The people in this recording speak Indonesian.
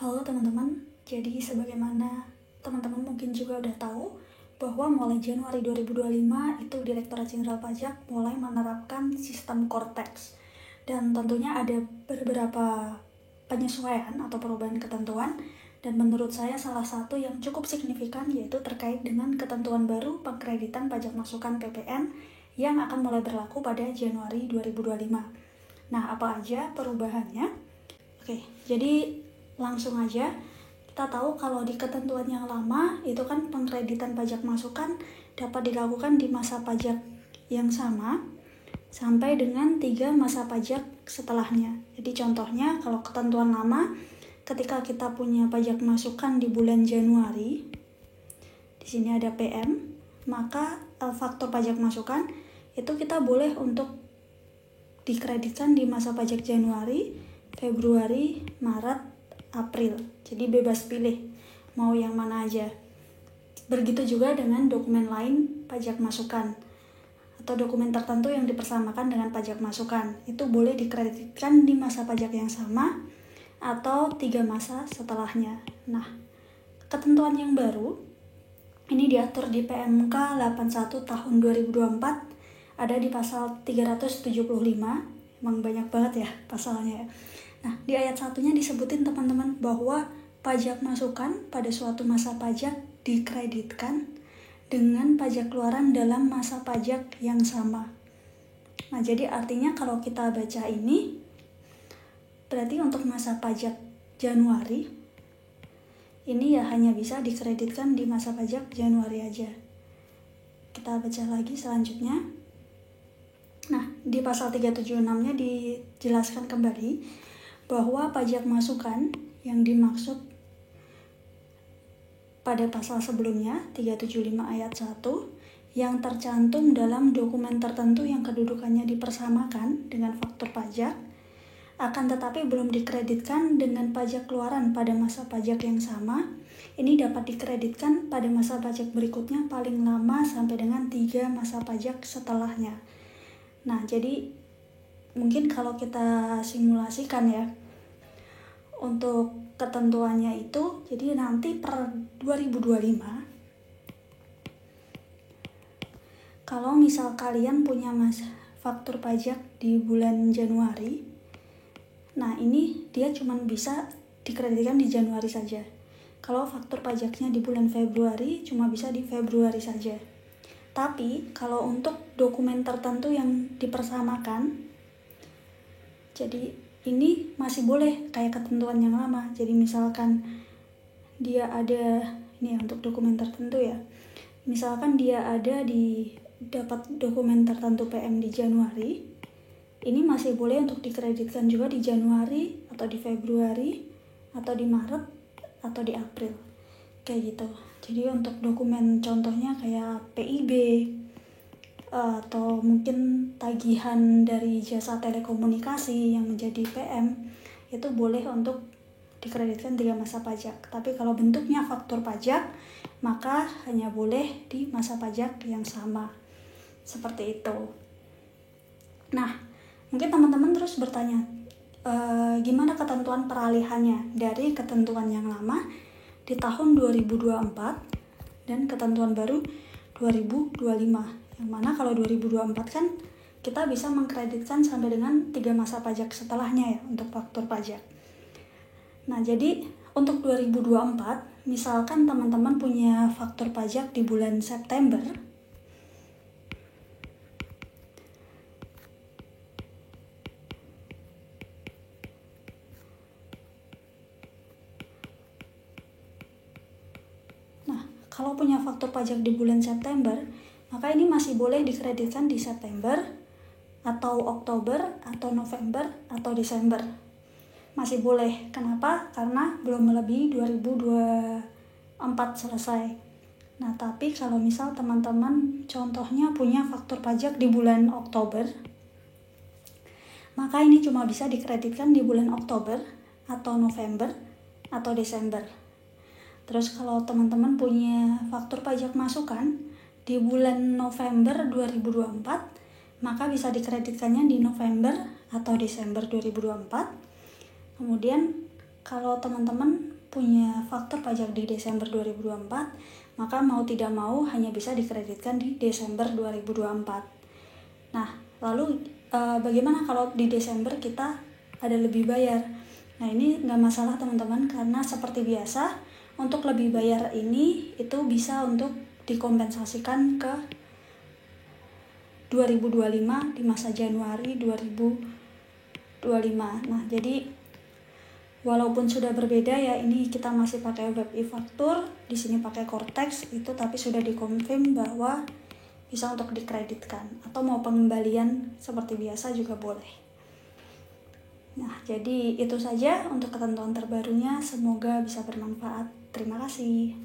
Halo teman-teman, jadi sebagaimana teman-teman mungkin juga udah tahu bahwa mulai Januari 2025 itu Direktorat Jenderal Pajak mulai menerapkan sistem Cortex. Dan tentunya ada beberapa penyesuaian atau perubahan ketentuan, dan menurut saya salah satu yang cukup signifikan yaitu terkait dengan ketentuan baru pengkreditan pajak masukan PPN yang akan mulai berlaku pada Januari 2025. Nah, apa aja perubahannya? Oke, jadi langsung aja kita tahu kalau di ketentuan yang lama itu kan pengkreditan pajak masukan dapat dilakukan di masa pajak yang sama sampai dengan 3 masa pajak setelahnya. Jadi contohnya kalau ketentuan lama ketika kita punya pajak masukan di bulan Januari, di sini ada PM, maka faktor pajak masukan itu kita boleh untuk dikreditkan di masa pajak Januari, Februari, Maret, April. Jadi bebas pilih mau yang mana aja. Begitu juga dengan dokumen lain pajak masukan atau dokumen tertentu yang dipersamakan dengan pajak masukan. Itu boleh dikreditkan di masa pajak yang sama atau 3 masa setelahnya. Nah, ketentuan yang baru ini diatur di PMK 81 tahun 2024, ada di pasal 375. Emang banyak banget ya pasalnya ya. Nah, di ayat 1-nya disebutin teman-teman bahwa pajak masukan pada suatu masa pajak dikreditkan dengan pajak keluaran dalam masa pajak yang sama. Nah, jadi artinya kalau kita baca ini, berarti untuk masa pajak Januari, ini ya hanya bisa dikreditkan di masa pajak Januari aja. Kita baca lagi selanjutnya. Nah, di pasal 376-nya dijelaskan kembali bahwa pajak masukan yang dimaksud pada pasal sebelumnya 375 ayat 1 yang tercantum dalam dokumen tertentu yang kedudukannya dipersamakan dengan faktur pajak akan tetapi belum dikreditkan dengan pajak keluaran pada masa pajak yang sama, ini dapat dikreditkan pada masa pajak berikutnya paling lama sampai dengan 3 masa pajak setelahnya. Nah, jadi mungkin kalau kita simulasikan ya, untuk ketentuannya itu, jadi nanti per 2025, kalau misal kalian punya faktur pajak di bulan Januari, nah ini dia cuma bisa dikreditkan di Januari saja. Kalau faktur pajaknya di bulan Februari, cuma bisa di Februari saja. Tapi kalau untuk dokumen tertentu yang dipersamakan, jadi ini masih boleh kayak ketentuan yang lama. Jadi misalkan dia ada, ini untuk dokumen tertentu ya, misalkan dia ada dapat dokumen tertentu PM di Januari, ini masih boleh untuk dikreditkan juga di Januari atau di Februari atau di Maret atau di April, kayak gitu. Jadi untuk dokumen contohnya kayak PIB atau mungkin tagihan dari jasa telekomunikasi yang menjadi PM, itu boleh untuk dikreditkan 3 masa pajak. Tapi kalau bentuknya faktur pajak, maka hanya boleh di masa pajak yang sama. Seperti itu. Nah, mungkin teman-teman terus bertanya, gimana ketentuan peralihannya dari ketentuan yang lama di tahun 2024 dan ketentuan baru 2025. Yang mana kalau 2024 kan kita bisa mengkreditkan sampai dengan 3 masa pajak setelahnya ya untuk faktur pajak. Nah, jadi untuk 2024, misalkan teman-teman punya faktur pajak di bulan September, kalau punya faktur pajak di bulan September, maka ini masih boleh dikreditkan di September atau Oktober atau November atau Desember. Masih boleh. Kenapa? Karena belum melebihi 2024 selesai. Nah, tapi kalau misal teman-teman contohnya punya faktur pajak di bulan Oktober, maka ini cuma bisa dikreditkan di bulan Oktober atau November atau Desember. Terus kalau teman-teman punya faktur pajak masukan di bulan November 2024, maka bisa dikreditkannya di November atau Desember 2024. Kemudian kalau teman-teman punya faktur pajak di Desember 2024, maka mau tidak mau hanya bisa dikreditkan di Desember 2024. Nah, lalu bagaimana kalau di Desember kita ada lebih bayar? Nah, ini nggak masalah teman-teman, karena seperti biasa untuk lebih bayar ini itu bisa untuk dikompensasikan ke 2025 di masa Januari 2025. Nah, jadi walaupun sudah berbeda ya, ini kita masih pakai web e-faktur, di sini pakai Cortex itu, tapi sudah dikonfirm bahwa bisa untuk dikreditkan, atau mau pengembalian seperti biasa juga boleh. Nah, jadi itu saja untuk ketentuan terbarunya, semoga bisa bermanfaat. Terima kasih.